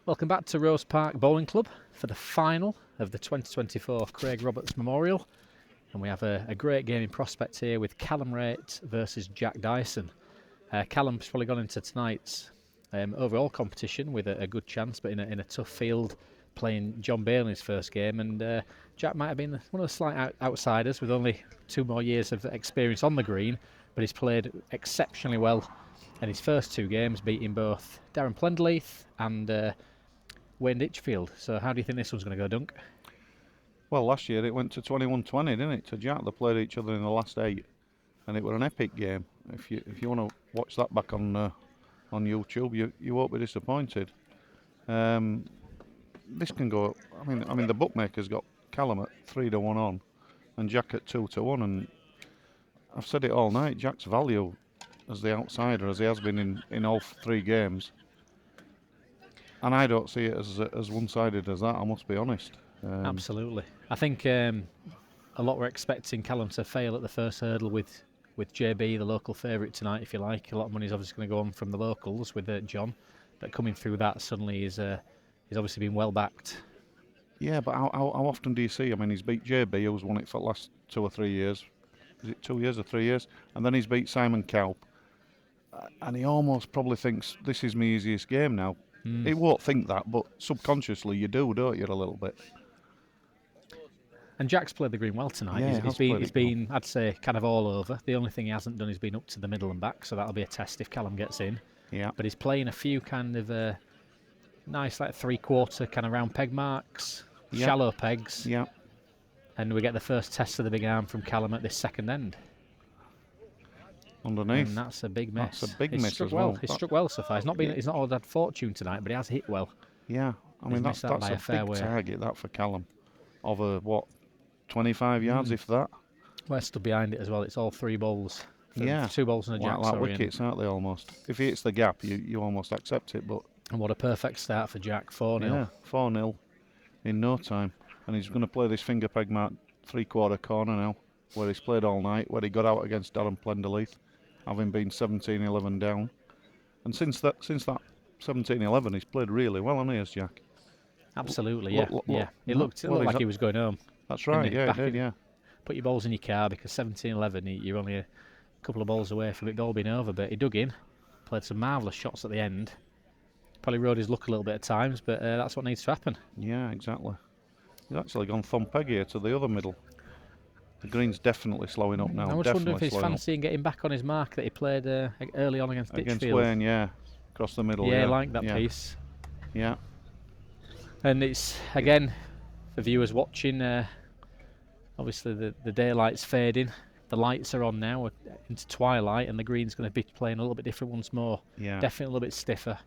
Welcome back to Rhos Park Bowling Club for the final of the 2024 Craig Roberts Memorial. And we have a great game in prospect here with Callum Wraight versus Jack Dyson. Callum's probably gone into tonight's overall competition with a good chance, but in a tough field, playing John Bale in his first game. And Jack might have been one of the slight outsiders with only 2 more years of experience on the green, but he's played exceptionally well in his first 2 games, beating both Darren Plenderleith and Wayne Ditchfield. So how do you think this one's going to go, Dunk? Well, last year it went to 21-20, didn't it, to Jack? They played each other in the last 8, and it was an epic game. If you want to watch that back on YouTube, you won't be disappointed. This can go. I mean, the bookmakers got Callum at 3-1 on, and Jack at 2-1. And I've said it all night. Jack's value as the outsider, as he has been in all 3 games. And I don't see it as one-sided as that, I must be honest. Absolutely. I think a lot were expecting Callum to fail at the first hurdle with JB, the local favourite tonight, if you like. A lot of money is obviously going to go on from the locals with John. But coming through that suddenly he's obviously been well backed. Yeah, but how often do you see? I mean, he's beat JB, who's won it for the last 2 or 3 years. Is it 2 years or 3 years? And then he's beat Simon Cowell. And he almost probably thinks, this is my easiest game now. He won't think that, but subconsciously you do, don't you, a little bit? And Jack's played the green well tonight. Yeah, he's been, I'd say, kind of all over. The only thing he hasn't done is been up to the middle and back, so that'll be a test if Callum gets in. Yeah. But he's playing a few kind of nice, like 3/4 kind of round peg marks, shallow pegs. Yeah. And we get the first test of the big arm from Callum at this second end. Underneath. And that's a big miss. That's a big miss as well. He's struck well so far. He's not all had fortune tonight, but he has hit well. Yeah, I mean that's a big target that for Callum. Of 25 yards if that. We're stood behind it as well. It's all 3 balls. 2 balls and a jack. Like wickets, aren't they? Almost. If he hits the gap, you almost accept it. But and what a perfect start for Jack. 4-0. Yeah, 4-0 in no time, and he's going to play this finger peg mark 3/4 corner now, where he's played all night, where he got out against Darren Plenderleith, having been 17-11 down, and since that 17-11, he's played really well, hasn't he, as Jack? Absolutely, yeah. It looked like he was going home. That's right, yeah, it did, yeah. Put your balls in your car, because 17-11, you're only a couple of balls away from it all being over, but he dug in, played some marvellous shots at the end. Probably rode his luck a little bit at times, but that's what needs to happen. Yeah, exactly. He's actually gone thumb peg here to the other middle. The green's definitely slowing up now. I was wondering if he's fancying getting back on his mark that he played early on against Ditchfield. Against Wayne, yeah. Across the middle, yeah. I like that piece. Yeah. And it's, again, for viewers watching, obviously the daylight's fading. The lights are on now, we're into twilight, and the green's going to be playing a little bit different once more. Yeah. Definitely a little bit stiffer.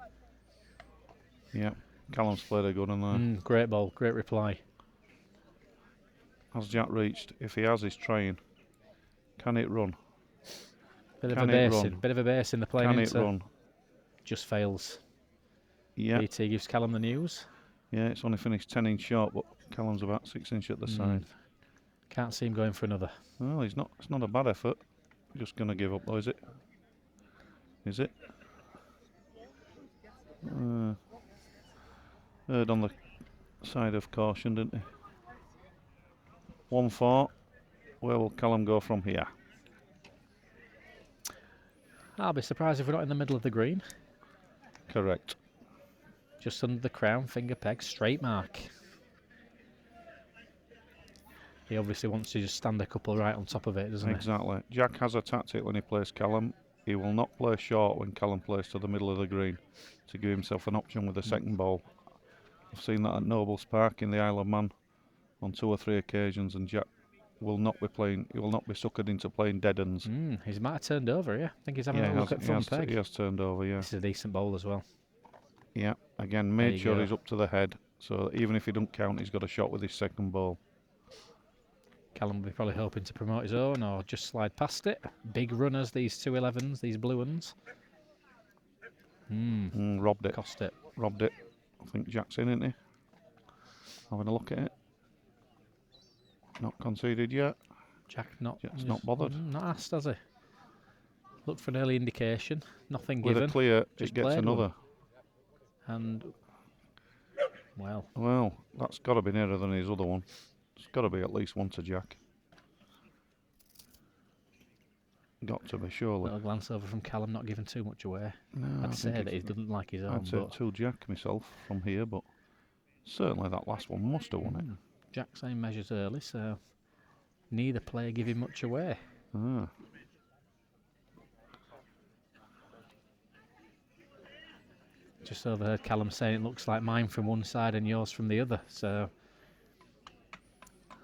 Yeah. Callum's played a good one there. Great ball, great reply. Has Jack reached? If he has, he's trying. Can it run? Bit of a base in the plane. Can it run? Just fails. Yeah. BT gives Callum the news. Yeah, it's only finished 10 inch short, but Callum's about 6 inch at the side. Can't see him going for another. Well, he's not. It's not a bad effort. Just going to give up, though, is it? Is it? Heard on the side of caution, didn't he? 1-4. Where will Callum go from here? I'll be surprised if we're not in the middle of the green. Correct. Just under the crown, finger peg, straight mark. He obviously wants to just stand a couple right on top of it, doesn't he? Exactly. Jack has a tactic when he plays Callum. He will not play short when Callum plays to the middle of the green to give himself an option with the second ball. I've seen that at Nobles Park in the Isle of Man on 2 or 3 occasions, and Jack will not be playing. He will not be suckered into playing dead ends. He might have turned over, yeah. I think he's having a look at front peg. He has turned over, yeah. This is a decent bowl as well. Yeah, again, made sure he's up to the head, so even if he don't count, he's got a shot with his second ball. Callum will be probably hoping to promote his own or just slide past it. Big runners, these 2 11s, these blue ones. Robbed it. Cost it. Robbed it. I think Jack's in, isn't he? Having a look at it. Not conceded yet. Jack's not bothered. Not asked, has he? Looked for an early indication. Nothing with given. With a clear, just it gets another. And Well, that's got to be nearer than his other one. It's got to be at least 1 to Jack. Got to be, surely. Little glance over from Callum, not giving too much away. No, I'd say that he doesn't like his own. I'd say 2 Jack myself from here, but certainly that last one must have won it. Jack saying measures early, so neither player giving much away. Ah. Just overheard Callum saying it looks like mine from one side and yours from the other, so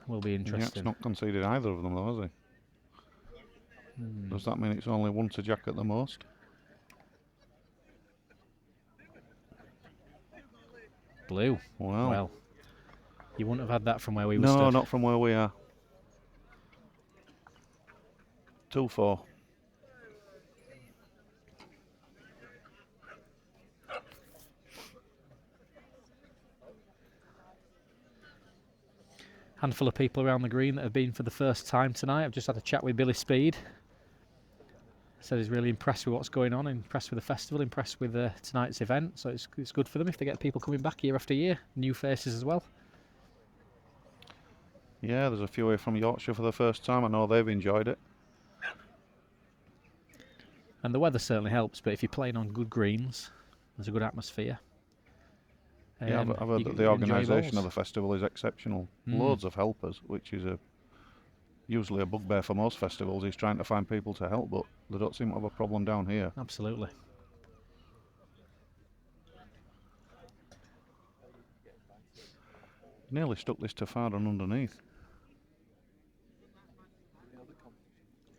will be interesting. Jack's not conceded either of them though, has he? Does that mean it's only 1 to Jack at the most? Blue. Wow. Well, you wouldn't have had that from where we were No, stood. not from where we are. 2-4. Handful of people around the green that have been for the first time tonight. I've just had a chat with Billy Speed. Said he's really impressed with what's going on, impressed with the festival, impressed with tonight's event. So it's good for them if they get people coming back year after year, new faces as well. Yeah, there's a few here from Yorkshire for the first time. I know they've enjoyed it. And the weather certainly helps, but if you're playing on good greens, there's a good atmosphere. Yeah, I've heard that the organisation of the festival is exceptional. Loads of helpers, which is usually a bugbear for most festivals. He's trying to find people to help, but they don't seem to have a problem down here. Absolutely. Nearly stuck this to far and underneath.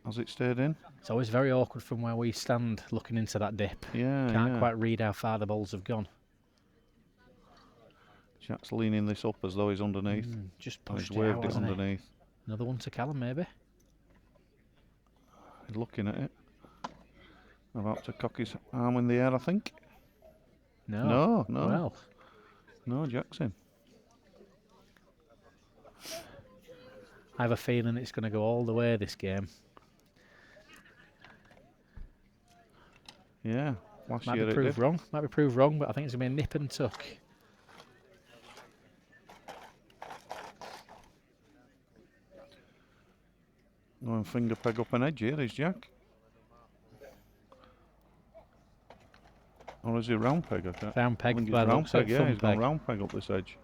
Has it stayed in? It's always very awkward from where we stand looking into that dip. Yeah, Can't quite read how far the balls have gone. Jack's leaning this up as though he's underneath. Just pushed He's it waved out, it hasn't he? underneath. Another one to Callum, maybe? He's looking at it. About to cock his arm in the air, I think. No. No. Well, No, Jack's in. I have a feeling it's going to go all the way this game. Yeah. Last Might year be it proved did. wrong. Might be proved wrong, but I think it's going to be a nip and tuck. Going finger peg up an edge here is Jack. Or is he round peg? Round peg, I think by it's the round looks of peg, it, yeah. thumb He's gone peg. round peg up this edge.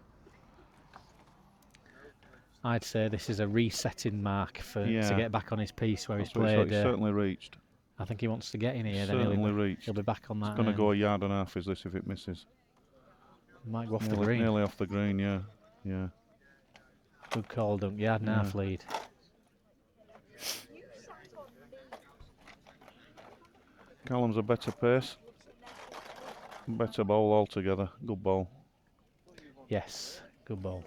I'd say this is a resetting mark to get back on his piece where That's he's what played. he's certainly reached. I think he wants to get in here. Certainly reached. He'll be back on that. It's going to go a yard and a half, is this, if it misses? Might go off Nearly, the green. nearly off the green, yeah. Good call, Duncan. Yard and a half lead. Callum's a better pace. Better bowl altogether. Good ball. Yes, good ball.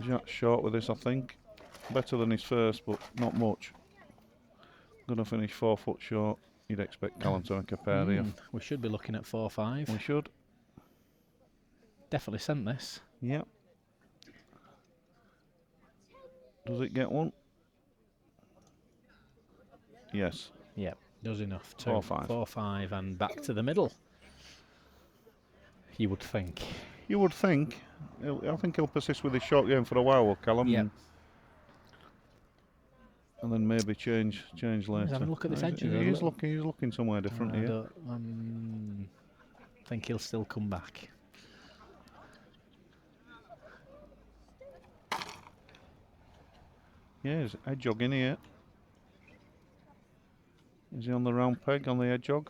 Jack's short with this, I think. Better than his first, but not much. Gonna finish 4 foot short. You'd expect Callum to make a pair here. We should be looking at 4-5. We should. Definitely sent this. Yep. Does it get one? Yes. Yep, does enough. 4-5. 4-5 and back to the middle. You would think. You would think. I think he'll persist with his short game for a while, will Callum? Yep. And then maybe change later. He's having a look at this edge. He's looking somewhere different I here. don't think he'll still come back. Yeah, he's edge jog in here. Is he on the round peg on the edge jog?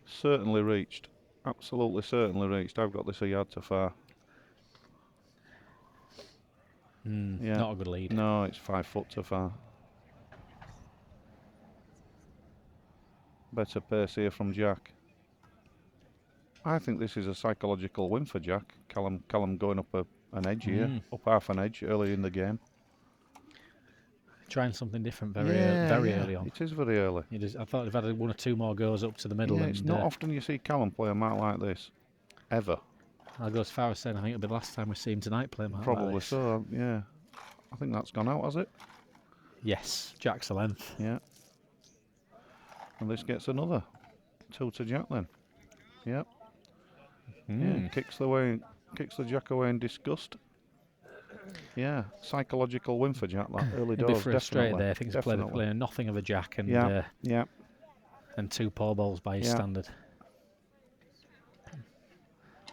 Certainly reached. Absolutely certainly reached. I've got this a yard too far. Yeah. Not a good lead. No, it's 5 foot too far. Better pace here from Jack. I think this is a psychological win for Jack. Callum going up an edge here, up half an edge early in the game. Trying something different very early on. It is very early. I thought he'd had 1 or 2 more goes up to the middle. Yeah, and it's not often you see Callum play a mark like this, ever. I'll go as far as saying I think it'll be the last time we see him tonight playing like Probably this. so, yeah. I think that's gone out, has it? Yes, Jack's a length. Yeah. And this gets another 2 to Jack then. Yep. Yeah, kicks the Jack away in disgust. Yeah, psychological win for Jack, that early He'll be doors, frustrated definitely. there. I think he's playing nothing of a Jack and yeah. and 2 poor balls by his standard.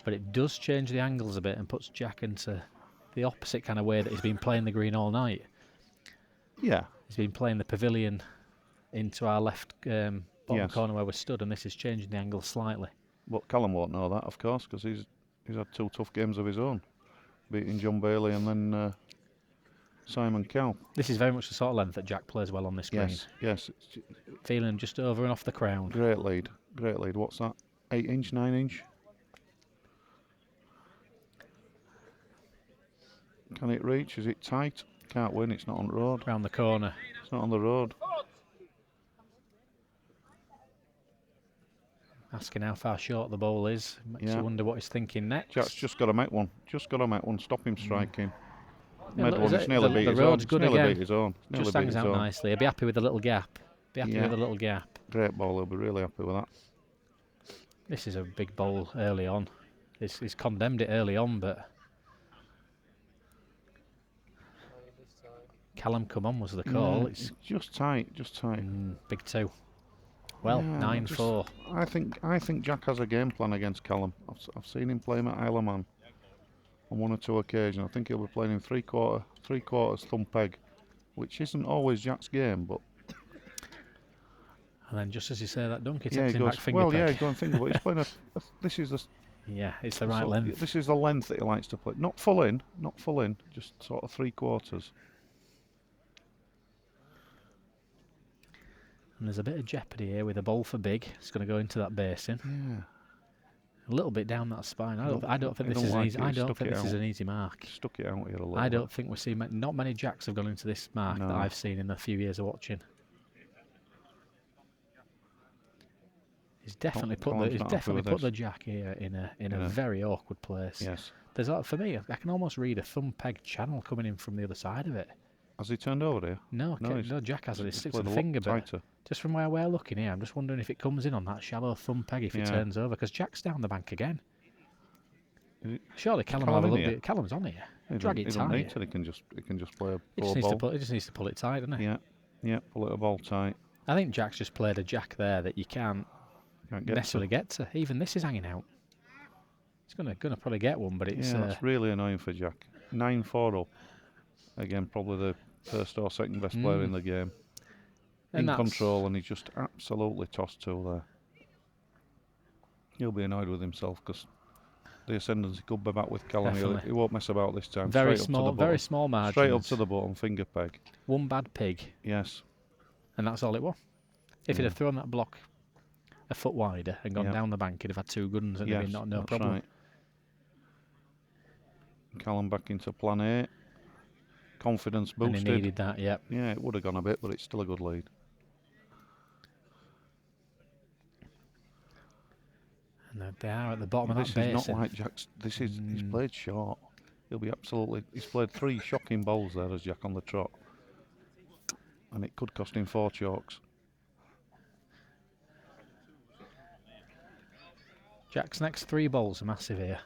But it does change the angles a bit and puts Jack into the opposite kind of way that he's been playing the green all night. Yeah. He's been playing the pavilion into our left bottom corner where we're stood, and this is changing the angle slightly. But Callum won't know that, of course, because he's had 2 tough games of his own, beating John Bailey and then Simon Cow. This is very much the sort of length that Jack plays well on this green. Yes. Feeling just over and off the crown. Great lead. What's that? 8 inch, 9 inch? Can it reach? Is it tight? Can't win, it's not on the road. Round the corner. It's not on the road. Asking how far short the ball is. Makes you wonder what he's thinking next. Jack's just got to make one. Stop him striking. Yeah, Made one, it's nearly beat his own. Good nearly beat his own. Just hangs out nicely. He'll be happy with the little gap. Great ball, he'll be really happy with that. This is a big bowl early on. He's condemned it early on, but Callum come on was the call. Yeah, it's just tight. Big 2. Well, 9-4. I think Jack has a game plan against Callum. I've seen him play him at Isle of Man on 1 or 2 occasions. I think he'll be playing him three quarters thumb peg, which isn't always Jack's game, but. And then just as you say that, Duncan takes him back finger peg. Well, yeah, go and think about it. He's playing this is the. Yeah, it's the right length. This is the length that he likes to play. Not full in, just sort of 3 quarters. And there's a bit of jeopardy here with a ball for big. It's going to go into that basin. Yeah. A little bit down that spine. I don't think this is an easy. I don't think this is an easy mark. Stuck it out here a little. I don't think we see not many Jacks have gone into this mark that I've seen in the few years of watching. He's definitely put the Jack here in a very awkward place. Yes. There's for me, I can almost read a thumb peg channel coming in from the other side of it. Has he turned over there? No, Jack hasn't. It sticks to the finger bit. Just from where we're looking here, I'm just wondering if it comes in on that shallow thumb peg if he turns over, because Jack's down the bank again. Surely Callum will have a look. Callum's on here. Drag it tight. He can just play a ball. He just needs to pull it tight, doesn't he? Yeah, pull it a ball tight. I think Jack's just played a Jack there that you can't necessarily get to. Even this is hanging out. He's gonna probably get one, but it's it's really annoying for Jack. 9-4 up. Again, probably the first or second best player in the game. In control, and he's just absolutely tossed to there. He'll be annoyed with himself because the ascendancy could be back with Callum. He won't mess about this time. Very small margins. Straight up to the bottom, finger peg. One bad pig. Yes. And that's all it was. If he'd have thrown that block a foot wider and gone down the bank, he'd have had 2 good ones and it'd be no problem. Right. Callum back into plan A. Confidence boosted. And he needed that, yeah. Yeah, it would have gone a bit, but it's still a good lead. And they are at the bottom of that basin. This is not like Jack's. He's played short. He'll be he's played 3 shocking bowls there as Jack on the trot. And it could cost him 4 chalks. Jack's next 3 bowls are massive here.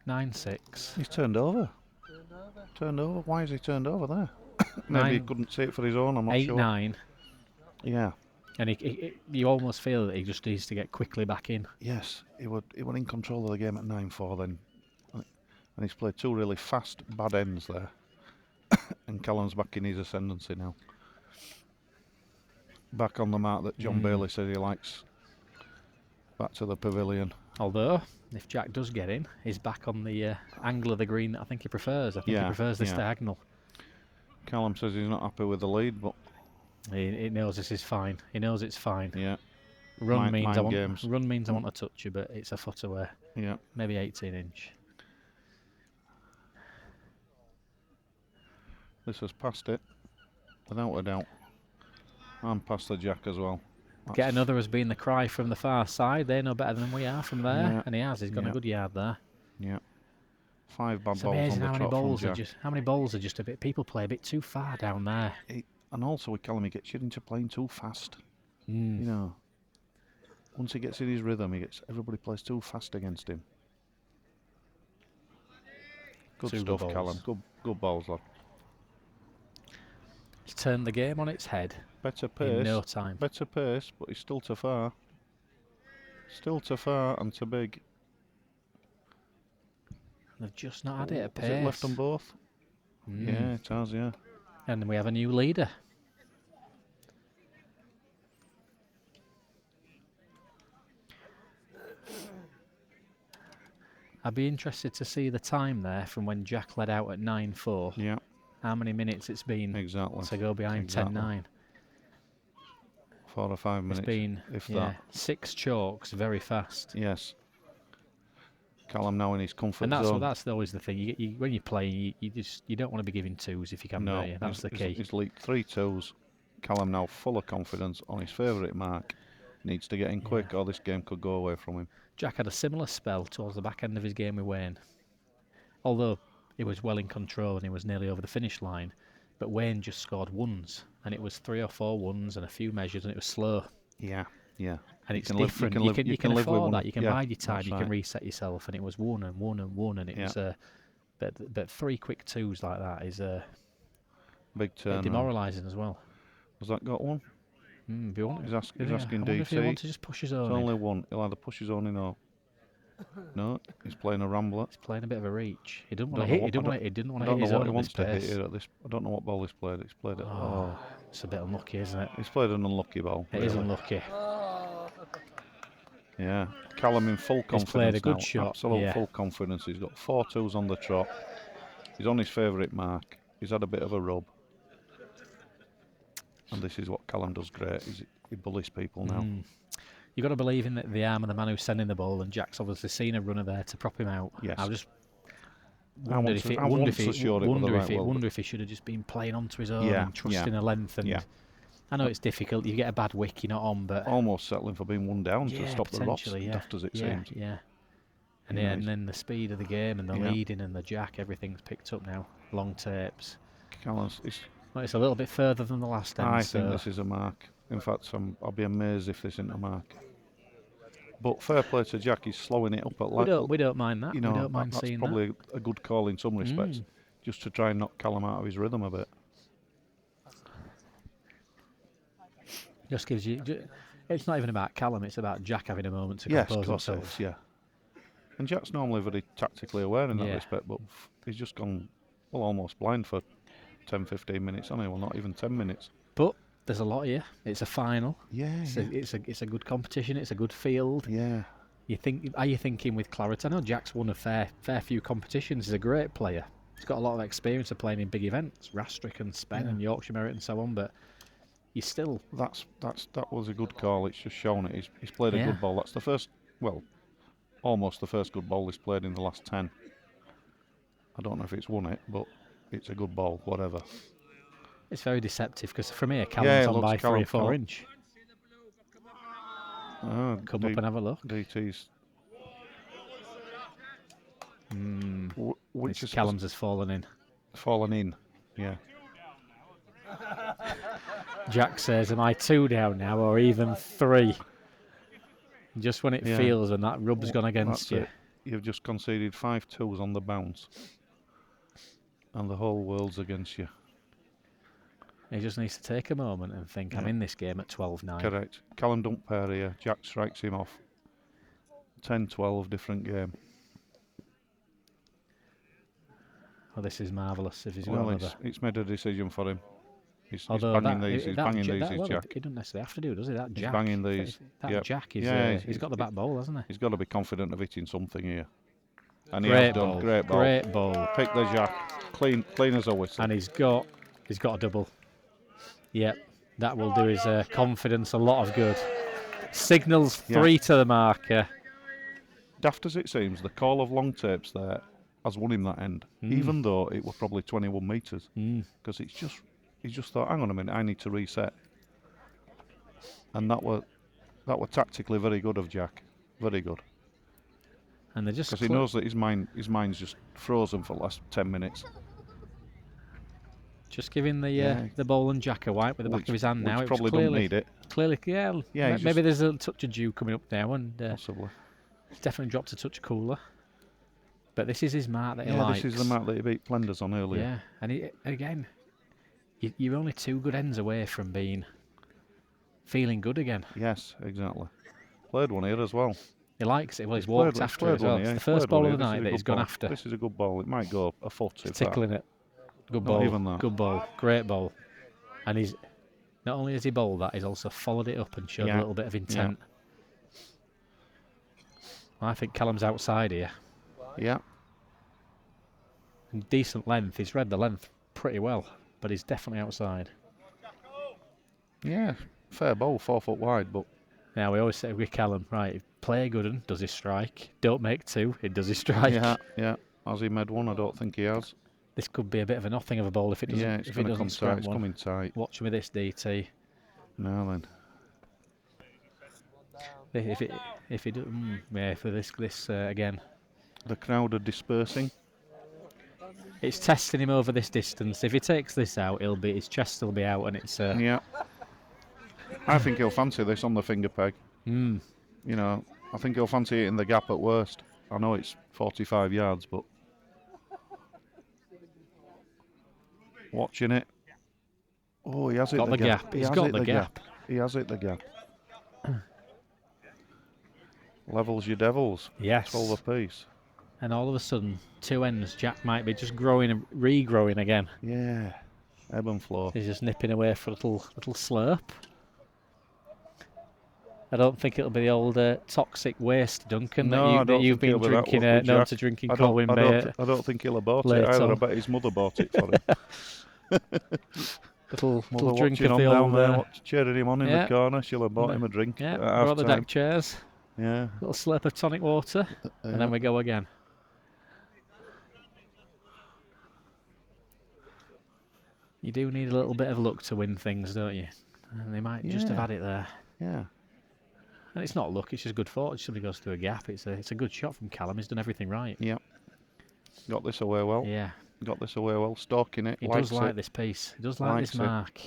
9-6. He's turned over. Why has he turned over there? Maybe he couldn't see it for his own, I'm not sure. 8-9. Yeah. And you almost feel that he just needs to get quickly back in. Yes, he were in control of the game at 9-4 then. And he's played 2 really fast, bad ends there. And Callum's back in his ascendancy now. Back on the mark that John Bailey said he likes. Back to the pavilion. Although, if Jack does get in, he's back on the angle of the green that I think he prefers. I think he prefers this diagonal. Callum says he's not happy with the lead, but he knows this is fine. He knows it's fine. Yeah. Run means I want to touch you, but it's a foot away. Yeah. Maybe 18 inch. This has passed it, without a doubt. And past the Jack as well. Get another has been the cry from the far side. They know better than we are from there, Yeah. and he has. He's got a good yard there. Yeah. 5 bad It's balls on amazing the how many trot from balls are Jack. just a bit. People play a bit too far down there. And also with Callum, he gets you into playing too fast. Mm. You know, once he gets in his rhythm, everybody plays too fast against him. Good stuff, Callum. Good balls, lad. He's turned the game on its head. Better pace. In no time. Better pace, but he's still too far. Still too far and too big. They've just not had it at pace. Has it left them both? Yeah, it has, yeah. And we have a new leader. I'd be interested to see the time there from when Jack led out at 9-4. Yeah. How many minutes it's been to go behind 10-9. 4 or 5 minutes. It's been, if that. 6 chalks very fast. Yes. Callum now in his comfort zone. And that's always the thing. When you play, you don't want to be giving 2s if you can. No, That's the key. He's leaked 3 2s. Callum now full of confidence on his favourite mark. Needs to get in quick or this game could go away from him. Jack had a similar spell towards the back end of his game with Wayne. Although he was well in control and he was nearly over the finish line. But Wayne just scored 1s. And it was 3 or 4 1s and a few measures and it was slow. Yeah, yeah. And it's different. You can afford that. You can bide your time. You can reset yourself. And it was 1 and 1 and 1. And it was but 3 quick 2s like that is big turn. Demoralising as well. Has that got one? He's asking DT. If he wants to just push his own. It's only one. He'll either push his own in or no. He's playing a rambler. He's playing a bit of a reach. He didn't want to hit. He didn't want to hit his own. He wants to hit it at this. I don't know what ball he's played. He's played it. It's a bit unlucky, isn't it? He's played an unlucky ball. It is unlucky. Yeah, Callum in full confidence. He's played a good now. shot. Absolute full confidence. He's got 4 2s on the trot. He's on his favourite mark. He's had a bit of a rub. And this is what Callum does great. He bullies people now. You've got to believe in the arm of the man who's sending the ball, and Jack's obviously seen a runner there to prop him out. Yes. I just wonder if he should have just been playing onto his own and trusting a length. And I know it's difficult. You get a bad wick, you're not on, but almost settling for being 1 down to stop the Ross, daft as it seems. Yeah. And then the speed of the game and the leading and the jack, everything's picked up now. Long tapes. It's a little bit further than the last end. I think this is a mark. In fact, I'll be amazed if this isn't a mark. But fair play to Jack, he's slowing it up at we don't mind that. You know, we don't mind that's seeing probably that. a good call in some respects, just to try and knock Callum out of his rhythm a bit. Just gives you. It's not even about Callum; it's about Jack having a moment to compose himself. Yeah. And Jack's normally very tactically aware in that respect, but he's just gone almost blind for 10-15 minutes. Well, not even 10 minutes. But there's a lot here. It's a final. It's a good competition. It's a good field. Yeah. Are you thinking with clarity? I know Jack's won a fair few competitions. He's a great player. He's got a lot of experience of playing in big events, Rastrick and Spen and Yorkshire Merit and so on. But you still that was a good call. It's just shown it. He's played a good ball. That's the first, almost the first good ball he's played in the last 10. I don't know if it's won it, but it's a good ball. Whatever. It's very deceptive because from here, Callum's on by 3 or 4 inch. Come up and have a look. DT's. Callum's has fallen in. Fallen in, yeah. Jack says, am I 2 down now or even 3? Just when it feels when that rub's gone against you. You've just conceded 5 2s on the bounce. And the whole world's against you. He just needs to take a moment and think, I'm in this game at 12-9. Correct. Callum don't pair here. Jack strikes him off. 10-12, different game. Oh, this is marvellous. If he's got another. It's made a decision for him. He's banging these. He's banging these, Jack. He doesn't necessarily have to do, does he? That Jack. He's banging these. Jack is. He's got the back ball, hasn't he? He's got to be confident of hitting something here. And Great he has done. Great ball. Great ball. Pick the Jack. Clean as a whistle. And he's got a double. Yep, that will do his confidence a lot of good. Signals 3 to the marker. Daft as it seems, the call of long tapes there has won him that end, even though it were probably 21 metres. Because he just thought, hang on a minute, I need to reset. And that were That were tactically very good of Jack. Very good. And they're just Because he knows that his mind's just frozen for the last 10 minutes. Just giving the ball and Jack a wipe with the back of his hand now. Which It probably was clearly, don't need it. Clearly, Yeah, maybe there's a touch of dew coming up now, and possibly. It's definitely dropped a touch cooler. But this is his mark that he likes. This is the mark that he beat Plenders on earlier. Yeah, and again, you're only 2 good ends away from feeling good again. Yes, exactly. Played one here as well. He likes it. Well, he's walked after it as well. It's the first ball of the night that he's gone after. This is a good ball. It might go a foot. He's tickling it. Good ball. Not even that. Good ball. Great ball. And he's not only has he bowled that, he's also followed it up and showed a little bit of intent. Well, I think Callum's outside here. Yeah. And decent length. He's read the length pretty well, but he's definitely outside. Yeah, fair bowl, 4 foot wide, but. Now we always say with Callum, right, play a good one, does he strike? Don't make 2, it does he strike? Yeah. Has he made 1? I don't think he has. This could be a bit of a nothing of a ball if it doesn't. Yeah, it's going to come tight. It's coming tight. Watch with this DT. Now then. If it for this again. The crowd are dispersing. It's testing him over this distance. If he takes this out, his chest will be out, and it's. Yeah. I think he'll fancy this on the finger peg. You know, I think he'll fancy it in the gap at worst. I know it's 45 yards, but watching it. Oh, he has hit the gap. He's got the gap. He has hit the gap. Levels your devils. Yes. 12 apiece. And all of a sudden, 2 ends. Jack might be just regrowing again. Yeah. Ebb and flow. He's just nipping away for a little slurp. I don't think it'll be the old toxic waste, Duncan, that you've been drinking, known to drinking Colwyn Bay. I don't think he'll have bought it either. I bet his mother bought it for him. little drink of the old... there, cheering him on in the corner. She'll have bought him a drink. Yeah, brought the deck chairs. Yeah. Little slurp of tonic water, and then we go again. You do need a little bit of luck to win things, don't you? And they might just have had it there. Yeah. And it's not luck, it's just good fortune. Somebody goes through a gap. It's a good shot from Callum. He's done everything right. Yeah. Got this away well. Yeah. Got this away well. Stalking it. He does like this piece. He does like this mark.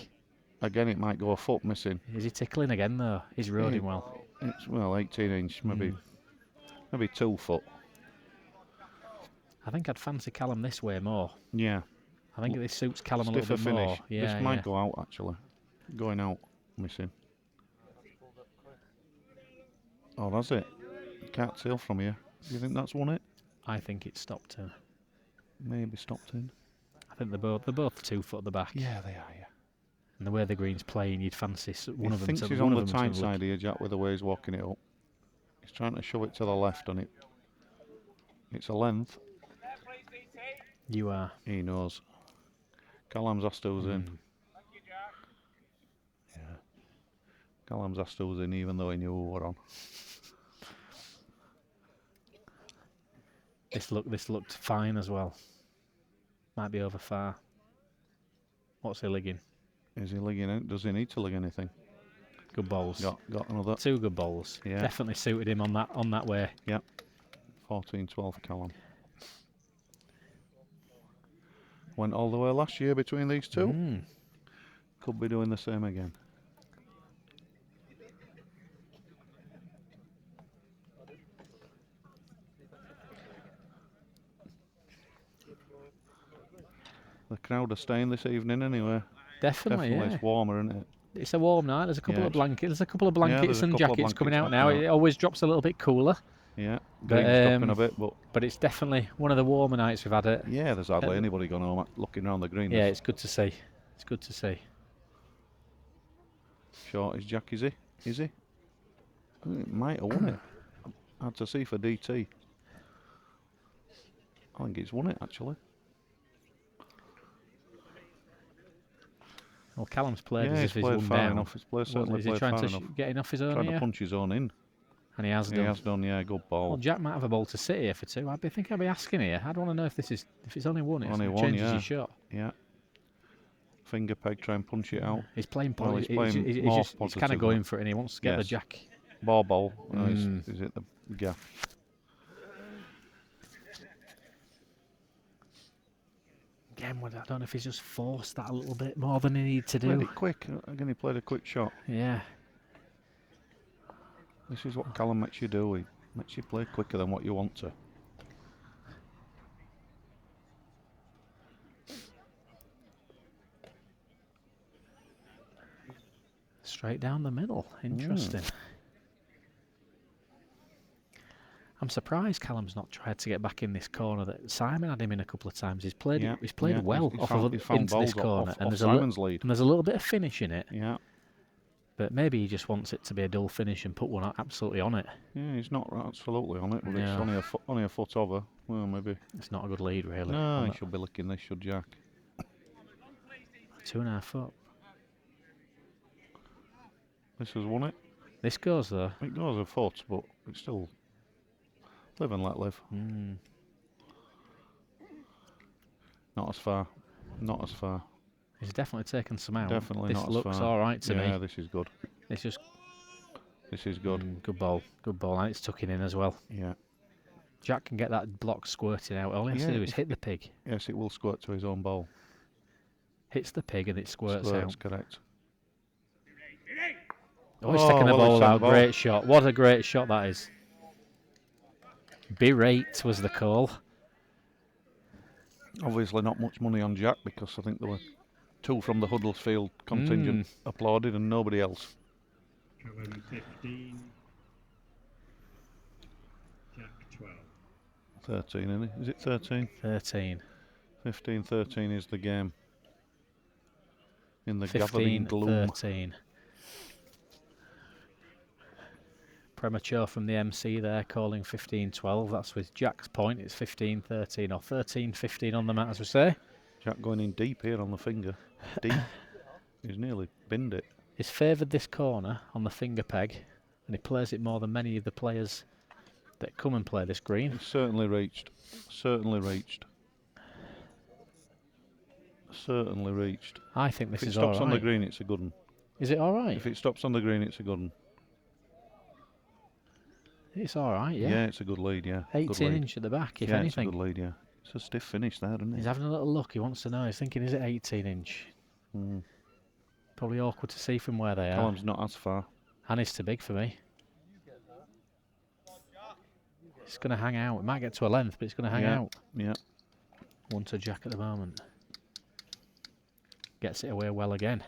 Again, it might go a foot missing. Is he tickling again, though? He's roading well. It's, 18 inch, maybe 2 foot. I think I'd fancy Callum this way more. Yeah. I think this suits Callum a little bit finish. more. Yeah, this might go out, actually. Going out, missing. Oh, that's it. Can't tell from here. Do you think that's won it? I think it's stopped in. Maybe stopped in. I think they're both 2 foot at the back. Yeah, they are, yeah. And the way the green's playing, you'd fancy one of them. He thinks he's on the tight side here, Jack, with the way he's walking it up. He's trying to shove it to the left, and it's a length. You are. He knows. Callum's asked who's in. Yeah. Callum's asked who's in, even though he knew who were on. This looked fine as well. Might be over far. What's he ligging? Is he ligging in? Does he need to lig anything? Good bowls. Got another. 2 good bowls. Yeah. Definitely suited him on that way. Yep. 14-12 Callum. Went all the way last year between these two. Could be doing the same again. The crowd are staying this evening anyway. Definitely, yeah. It's warmer, isn't it? It's a warm night. There's a couple of blankets. There's a couple of blankets and jackets coming out now. It always drops a little bit cooler. Yeah, green's dropping a bit, but it's definitely one of the warmer nights we've had it. Yeah, there's hardly anybody going home looking around the green. Yeah, it's good to see. It's good to see. Short is Jack, is he? Is he? I think it might have won it. Hard to see for DT. I think he's won it, actually. Well, Callum's played as if he's played won far down. enough. He's played certainly Is he trying to get enough his own Trying here? to punch his own in. And he has done. He has done, yeah, good ball. Well, Jack might have a ball to sit here for 2. I'd be asking here. I'd want to know if it's only 1. It changes your shot. Yeah. Finger peg, try and punch it out. He's playing Well, he's kind of going for it, and he wants to get the Jack Ball. Is it the gap? Again, I don't know if he's just forced that a little bit more than he needed to do. Played it quick. Again, he played a quick shot. Yeah. This is what Callum makes you do. He makes you play quicker than what you want to. Straight down the middle. Interesting. I'm surprised Callum's not tried to get back in this corner. That Simon had him in a couple of times. He's played well into this corner, and there's a little bit of finish in it. Yeah. But maybe he just wants it to be a dull finish and put one absolutely on it. Yeah, he's not absolutely on it, but it's only a foot over. Well, maybe. It's not a good lead, really. No, he should be licking this, should Jack. 2.5 foot. This has won it. This goes, though. It goes a foot, but it's still live and let live. Not as far. Not as far. He's definitely taken some out. Definitely this not as looks far. all right to me. Yeah, this is good. This is good. Good ball. Good ball. And it's tucking in as well. Yeah. Jack can get that block squirting out. All he has to do is hit the pig. Yes, it will squirt to his own ball. Hits the pig and it squirts out. Correct. Oh, he's taking the ball out. Great shot. What a great shot that is. Rhaight was the call. Obviously not much money on Jack because I think there were 2 from the Huddersfield contingent applauded and nobody else. 15, Jack 12. 13, isn't it? Is it 13? 13. 15-13 is the game. In the gathering gloom. 15-13. Premature from the MC there, calling 15-12. That's with Jack's point. It's 15-13 or 13-15 on the mat, as we say. Jack going in deep here on the finger. Deep. He's nearly binned it. He's favoured this corner on the finger peg, and he plays it more than many of the players that come and play this green. He's certainly reached. Certainly reached. Certainly reached. I think this is all right. If it stops on the right. green, it's a good one. Is it all right? If it stops on the green, it's a good one. It's all right, yeah. Yeah, it's a good lead, yeah. 18 inch at the back, if anything. It's a good lead, yeah. It's a stiff finish there, isn't it? He's having a little look. He wants to know. He's thinking, is it 18 inch? Probably awkward to see from where they are. Callum's not as far. And it's too big for me. It's going to hang out. It might get to a length, but it's going to hang out. Yeah. 1 to Jack at the moment. Gets it away well again.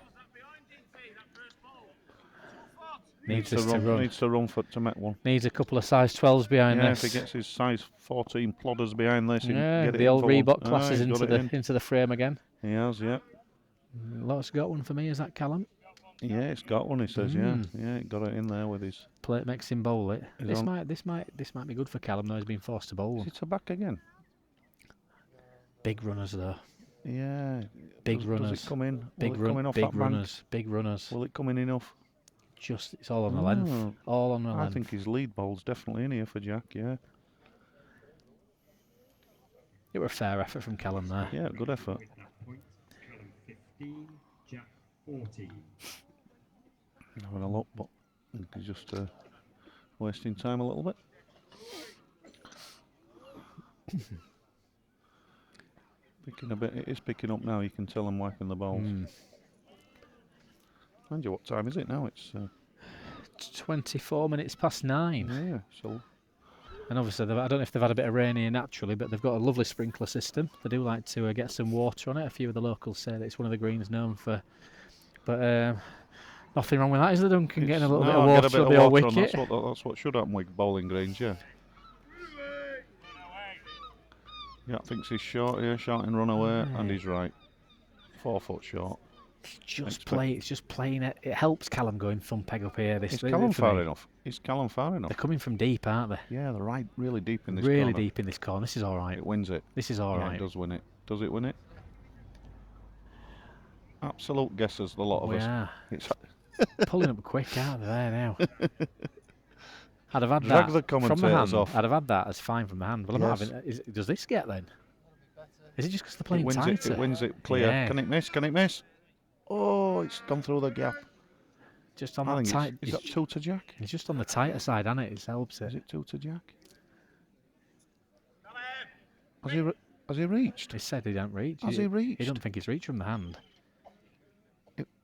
Needs to run. Needs to run to make one. Needs a couple of size 12s behind this. Yeah, if he gets his size 14 plodders behind this, he can get it the old forward. Reebok classes into the frame again. He has, yeah. Lot's got one for me. Is that Callum? Yeah, it's got one. He says, yeah, he got it in there with his plate. Makes him bowl it. This might be good for Callum. Though he's been forced to bowl. Is it a back again? Big runners though. Yeah. Big runners. Does it come in? Big runners. Big runners. Will it come in enough? It's all on the length. All on the length. I think his lead ball's definitely in here for Jack, yeah. It were a fair effort from Callum there. Yeah, good effort. Callum 15, Jack 14. Having a look, but he's just wasting time a little bit. Picking a bit. It is picking up now. You can tell I'm wiping the balls. Mind you, what time is it now? It's 24 minutes past 9. Yeah, so. And obviously, I don't know if they've had a bit of rain here naturally, but they've got a lovely sprinkler system. They do like to get some water on it. A few of the locals say that it's one of the greens known for. But nothing wrong with that, is there, Duncan? Getting a little bit of water on the old wicket. That's what should happen with bowling greens, yeah. Yeah, thinks he's short here, short and run away, and he's right. 4 foot short. It's just playing it. It helps Callum going thumb peg up here. Is Callum far enough? Is Callum far enough? They're coming from deep, aren't they? Yeah, they're right, really deep in this corner. Really deep in this corner. This is all right. It wins it. This is all right. It does win it. Does it win it? Absolute guesses, the lot of us. Yeah. It's pulling up quick out of there now. I'd have had Drag that the commentators from the hand. off. I'd have had that as fine from the hand. Well, I'm not having. Does this get then? Is it just because they're playing tighter? It wins it clear. Yeah. Can it miss? Can it miss? Oh, it's gone through the gap. Just on I that think tight. is that 2 to Jack? He's just on the tighter side, hasn't it? It helps Is it. it 2 to Jack? Has he reached? He said he don't reach. Has he reached? He don't think he's reached from the hand.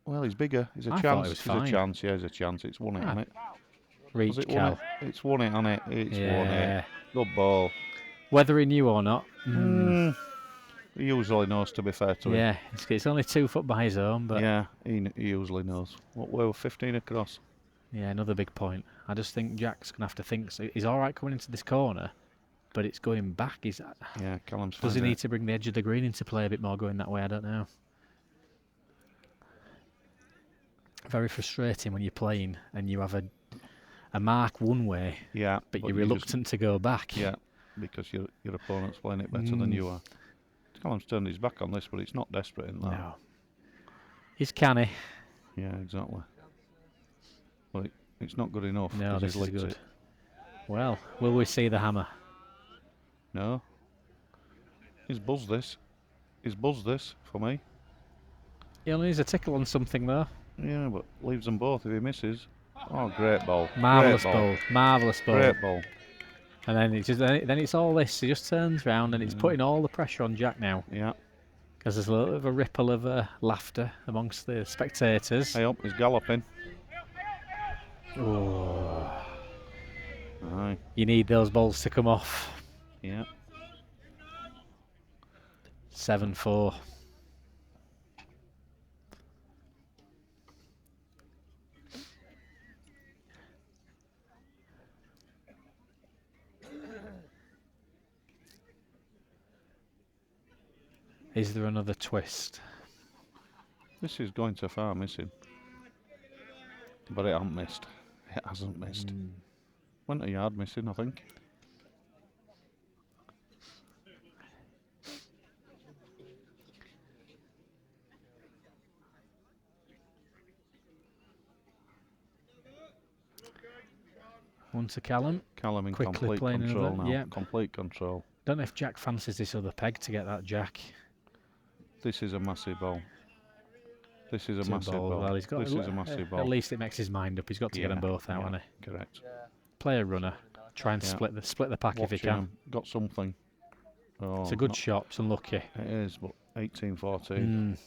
Well, he's bigger. He's a I thought chance. he was He's fine. a chance. Yeah, he's a chance. It's won it, Ah, hasn't it? Reach, Has it won Cal. it? It's won it, hasn't it? It's won Yeah. it. Good ball. Whether he knew or not. He usually knows, to be fair to him. Yeah, it's only 2 foot by his own, but Yeah, he usually knows. What were 15 across? yeah, another big point. I just think Jack's gonna have to think. So he's all right coming into this corner, but it's going back. Yeah, Callum's. Does he need to bring the edge of the green into play a bit more going that way? I don't know. Very frustrating when you're playing and you have a mark one way, Yeah, but you're reluctant to go back. Yeah, because your opponent's playing it better than you are. Callum's turned his back on this, but it's not desperate in that. No. He's canny. Yeah, exactly. But it's not good enough. No, 'cause this he's is licked good. it. Well, will we see the hammer? No. He's buzzed this. He's buzzed this for me. He only needs a tickle on something though. Yeah, but leaves them both if he misses. Oh, great ball. Marvellous Great ball. Marvellous ball. Great ball. And then it's all this. He just turns round and it's putting all the pressure on Jack now. Yeah. Because there's a little bit of a ripple of laughter amongst the spectators. Hey up, he's galloping. Oh. Aye. You need those balls to come off. Yeah. 7-4. Is there another twist? This is going too far missing. But it hasn't missed. It hasn't missed. Went a yard missing, I think. One to Callum. Callum in Quickly complete playing control another, now. yep. Complete control. Don't know if Jack fancies this other peg to get that Jack. This is a massive ball. This is a Two massive balls. ball. Well, he's got This is a massive ball. At least it makes his mind up. He's got to get them both out, hasn't he? Correct. Play a runner. Try and Yeah. split the pack if he Watching can. him. Got something. Oh, It's a good not- shot. It's unlucky. It is, but 18-14.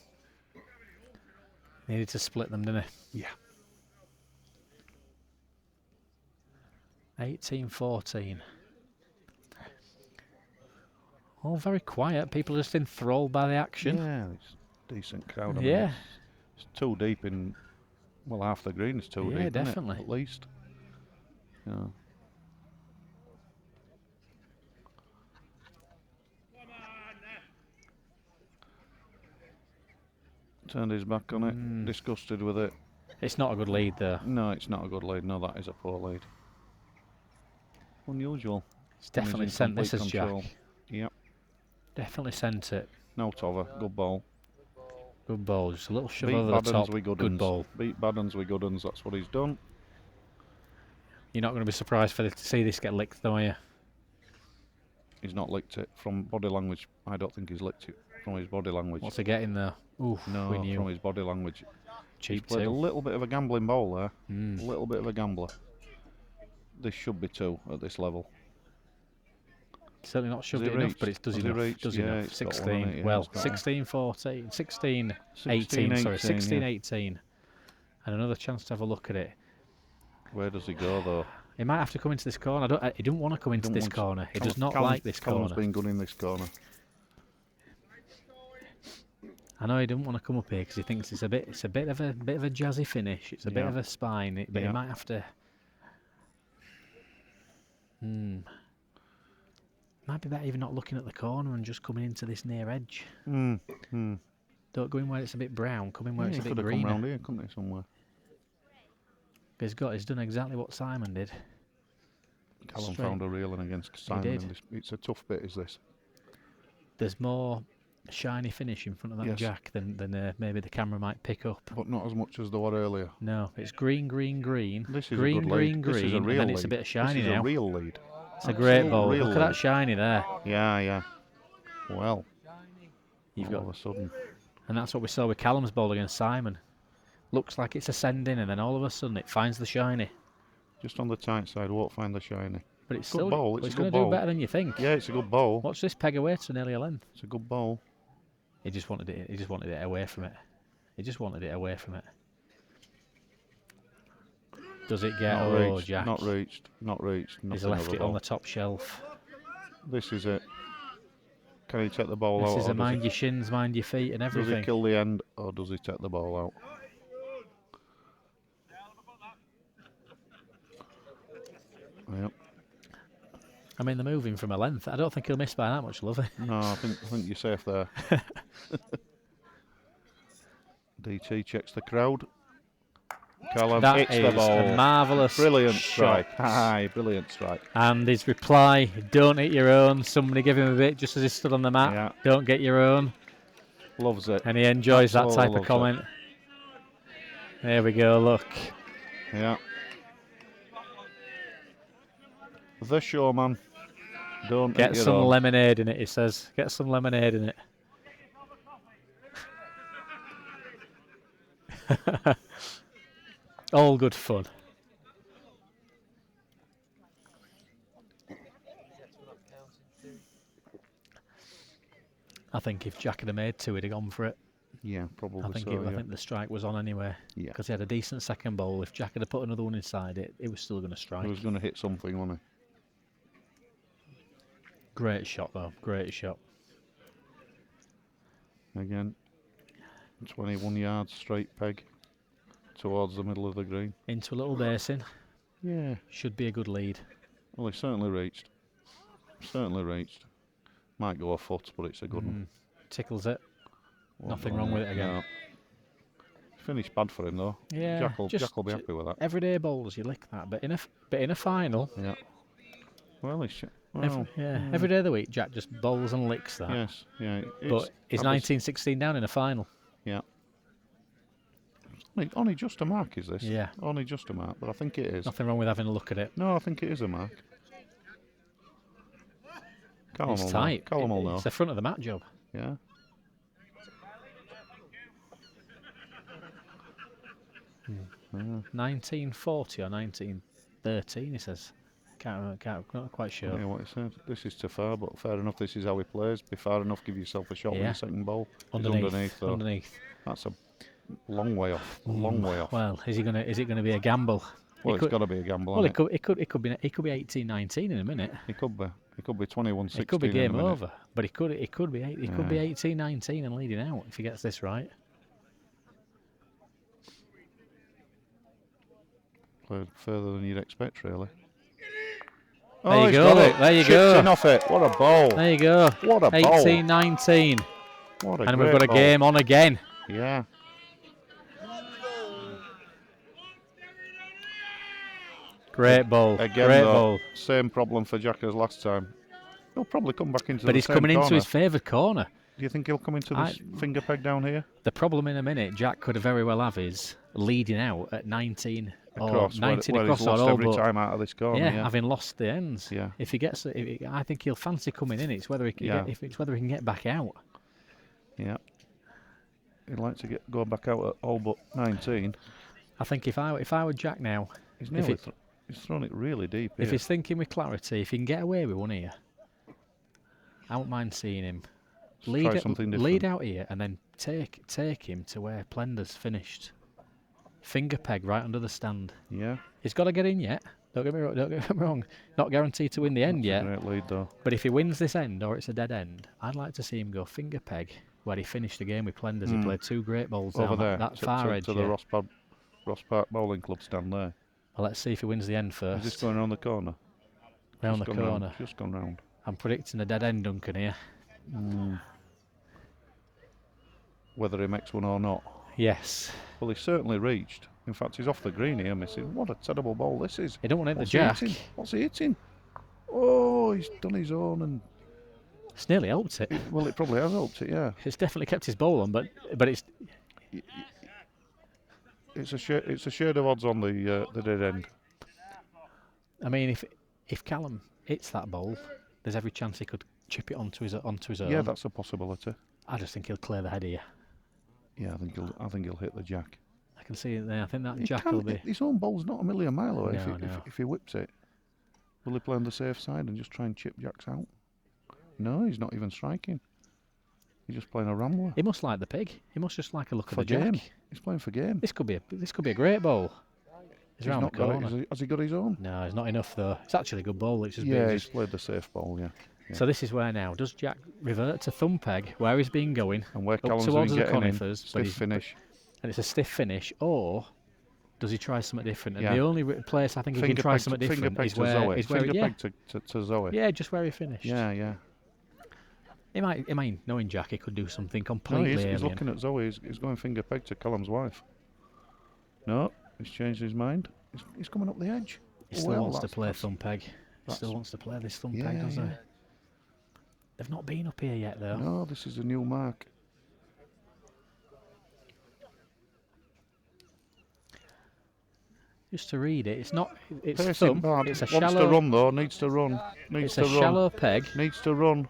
Needed to split them, didn't he? Yeah. 18-14. All very quiet. People are just enthralled by the action. Yeah, it's a decent crowd. I mean, Yeah. It's too deep in. Well, half the green is too Yeah, deep. Isn't definitely. it? At least. Yeah. Turned his back on it. Disgusted with it. It's not a good lead, though. No, it's not a good lead. No, that is a poor lead. Unusual. It's definitely sent this as Jack. Yep. Definitely sent it. No Tova. Good ball. Good ball. Just a little shove Beat over the top. Baddens with good Good uns. ball. Beat Baddens with good uns. That's what he's done. You're not going to be surprised to see this get licked, though, are you? He's not licked it from body language. I don't think he's licked it from his body language. What's he getting there? Oof, No, we knew. from his body language. Cheap He's played a too. little bit of a gambling ball there. A little bit of a gambler. This should be 2 at this level. Certainly not shoved Has it he enough, but reached? it does Has he enough. reached? Does Yeah, enough. it's got one 16. on it, yeah, Well, it's got one. 16-14. 16-18. Sorry, 16-18, 16-18. And another chance to have a look at it. Where does he go though? He might have to come into this corner. He don't want to come into this corner. He does not like this Callum's corner. been good in this corner. I know he doesn't want to come up here because he thinks it's a bit of a jazzy finish. It's a bit Yeah. of a spine, but he Yeah. might have to. Might be better even not looking at the corner and just coming into this near edge. Don't go in where it's a bit brown. Come in where it's He a bit could have come greener. round here, couldn't he, somewhere? He's done exactly what Simon did. Callum Straight. found a reeling against Simon. did. In this. It's a tough bit, is this? There's more shiny finish in front of that Yes. Jack than maybe the camera might pick up. But not as much as there were earlier. No, it's green, green, green. This is green, a good green, lead. green, This is a real and then lead. it's a bit shiny this is now. a real lead. It's a great Absolute ball. real Look at that lead. shiny there. Yeah. Well, You've all got, of a sudden. and that's what we saw with Callum's ball against Simon. looks like it's ascending, and then all of a sudden it finds the shiny. Just on the tight side, won't find the shiny. But it's Good still bowl, but it's it's a going good to do bowl. better than you think. Yeah, it's a good bowl. Watch this peg away to nearly a length. It's a good bowl. He just wanted it. He just wanted it away from it. He just wanted it away from it. Does it get? Not Oh, reached, Jack. not reached, not reached. He's Nothing left of a it on ball. the top shelf. This is it. Can he take the ball This out? is Or a mind your shins, mind your feet, and does he everything. kill the end, or does he take the ball out? Yep. I mean, they're moving from a length. I don't think he'll miss by that much, Lovey. No, I think you're safe there. DT checks the crowd. Callum That hits is the ball. a marvellous Brilliant shot. strike. Aye, brilliant strike. And his reply, don't hit your own. Somebody give him a bit just as he stood on the mat. Yeah. Don't get your own. Loves it. And he enjoys that Absolutely type of loves it. comment. There we go, look. Yeah. The showman. Don't Get hit your some own. lemonade in it, he says. Get some lemonade in it. All good fun. I think if Jack had made two, he'd have gone for it. Yeah, probably I think so. I Yeah. think the strike was on anyway. Yeah. Because he had a decent second bowl. If Jack had put another one inside it, it was still going to strike. He was going to hit something, wasn't Great shot though. Great shot. he? Again, 21 yards straight peg towards the middle of the green. Into a little basin. Yeah. Should be a good lead. Well, he certainly reached. Certainly reached. Might go a foot, but it's a good one. Tickles it. Well Nothing done, wrong with mate. it again. No. Finished bad for him though. Yeah. Jack will just be happy with that. everyday bowls, you lick that. But in a final, Yeah. Well, he's every day of the week, Jack just bowls and licks that. yes, yeah. But he's 19-16 down in a final. Yeah. Only just a mark is this? Yeah. Only just a mark, but I think it is. Nothing wrong with having a look at it. No, I think it is a mark. Callum It's will tight. know. Callum will know. It's the front of the mat job. Yeah. Yeah. 1940 or 1913, he says. Not quite sure. Yeah, what he said. This is too far, but fair enough. This is how he plays. Be far enough, give yourself a shot with Yeah. your second ball. He's Underneath. though. Underneath. That's a long way off. A long way off. Well, is it gonna be a gamble? Well, It it's got to be a gamble. Well, hasn't it could be 18-19 in a minute. It could be. It could be 21-16. It could be in a game minute. over, but it could be 18-19 and leading out if he gets this right. Played further than you'd expect, really. There you he's go, got it. there you Chips go. in off it. What a ball. There you go. What a ball. 18-19, What a and we've great got a ball. game on again. Yeah. Great ball. Again, Great though, ball. same problem for Jack as last time. He'll probably come back into But the he's same coming into corner. his favoured corner. Do you think he'll come into this finger peg down here? The problem in a minute, Jack could have very well have is leading out at 19 Across, or 19 where across he's or lost all, every but time out of this corner. yeah, Yeah. having lost the ends. Yeah. If he gets, I think he'll fancy coming in. It's whether he can Yeah. it's whether he can get back out. Yeah. He'd like to go back out at all but 19. I think if I were Jack now, He's If nearly it- he's thrown it really deep if here. he's thinking with clarity, if he can get away with one here, I wouldn't mind seeing him try something different. lead out here and then take him to where Plender's finished. Finger peg right under the stand. Yeah. He's got to get in yet. Don't get me wrong. Not guaranteed to win the end That's a yet. great lead, though. But if he wins this end or it's a dead end, I'd like to see him go finger peg where he finished the game with Plenders. He played two great bowls Over down there. that to, far to, edge. to the Rhos Park Bowling Club stand there. Well, let's see if he wins the end Is this first. going around the corner? Round the Just gone corner. Just gone round. I'm predicting a dead end, Duncan, here. Whether he makes one or not. Yes. Well, he's certainly reached. In fact, he's off the green here, missing. What a terrible ball this is. He don't want to hit the What's he jack. hitting? What's he hitting? Oh, he's done his own, and It's nearly helped it. well, it probably has helped it. Yeah, It's definitely kept his bowl on, but it's it's a shade of odds on the dead end. I mean, if Callum hits that bowl, there's every chance he could chip it onto his own. Yeah, that's a possibility. I just think he'll clear the head here. Yeah, I think he'll hit the jack. I can see it there. I think that He Jack can't- will be. His own ball's not a million mile away. No, if, no. if he whips it, will he play on the safe side and just try and chip Jack's out? No, he's not even striking. He's just playing a rambler. He must like the pig. He must just like a look For at the Jack. game. He's playing for game. This could be a great bowl. He's round the not got it. corner. Has he got his own? No, it's not enough though. It's actually a good bowl. It's just Yeah, big. he's played the safe ball. Yeah. So this is where now does Jack revert to thumb peg where he's been going And where up Callum's towards been the getting in, conifers, but stiff he's, finish. and it's a stiff finish, or does he try something different? And Yeah. the only place I think he can try something finger different peg is to where, Zoe. is where Finger yeah, peg to Zoe. yeah, just where he finished. Yeah, yeah. He might, knowing Jack, he could do something No, completely he's alien. looking at Zoe. He's going finger peg to Callum's wife. No, he's changed his mind. He's coming up the edge. He still Well, wants to that's- play that's- thumb peg. He that's- still wants to play this thumb Yeah, peg, doesn't yeah. he? They've not been up here yet, though. No, this is a new mark. Just to read it, it's not. It's Pacing thumb. bad. It's a Wants shallow. to run though. Needs to run. It's Needs a to run. shallow peg, Needs to run.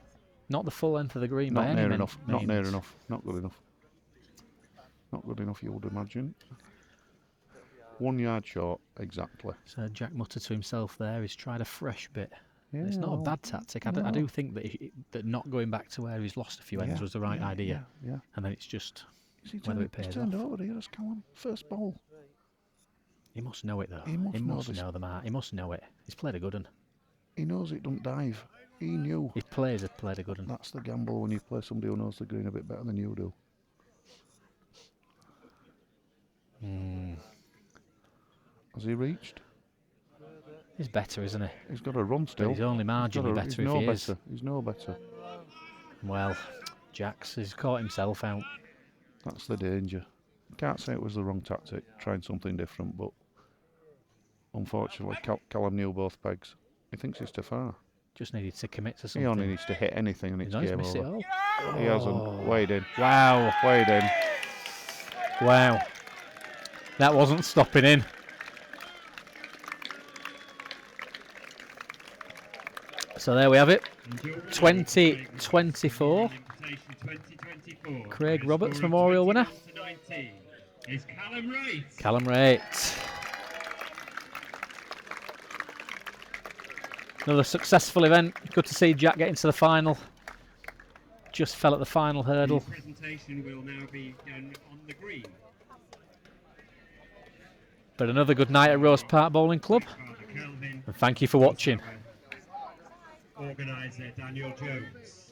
not the full length of the green by Not any near enough. Not near means. enough. Not good enough. Not good enough, you would imagine. 1 yard short, exactly. So Jack muttered to himself there. He's tried a fresh bit. Yeah, It's not a well, bad tactic. I no. do think that that not going back to where he's lost a few ends yeah, was the right yeah, idea. Yeah, yeah. And then it's just Is he whether turned, it pays he's turned off. over here as Callum. First ball. He must know it though. He must know this. know the mark. He must know it. He's played a good one. He knows it don't dive. He knew. His players have played a good one. That's the gamble when you play somebody who knows the green a bit better than you do. Has he reached? He's better, isn't he? He's got a run still. He's only marginally better if he is. He's no better. Well, He's caught himself out. That's the danger. Can't say it was the wrong tactic, trying something different, but unfortunately Callum knew both pegs. He thinks he's too far. Just needed to commit to something. He only needs to hit anything and He's it's game missed it over. all. He hasn't. Wade in. Wow. Wade in. Wow. That wasn't stopping in. So there we have it. 2024. Craig Roberts Memorial winner. Is Callum Wraight. Callum Wraight. Another successful event. Good to see Jack get into the final. Just fell at the final hurdle. The presentation will now be done on the green. But another good night at Rhos Park Bowling Club. Father Kelvin, And thank you for watching. Organiser Daniel Jones.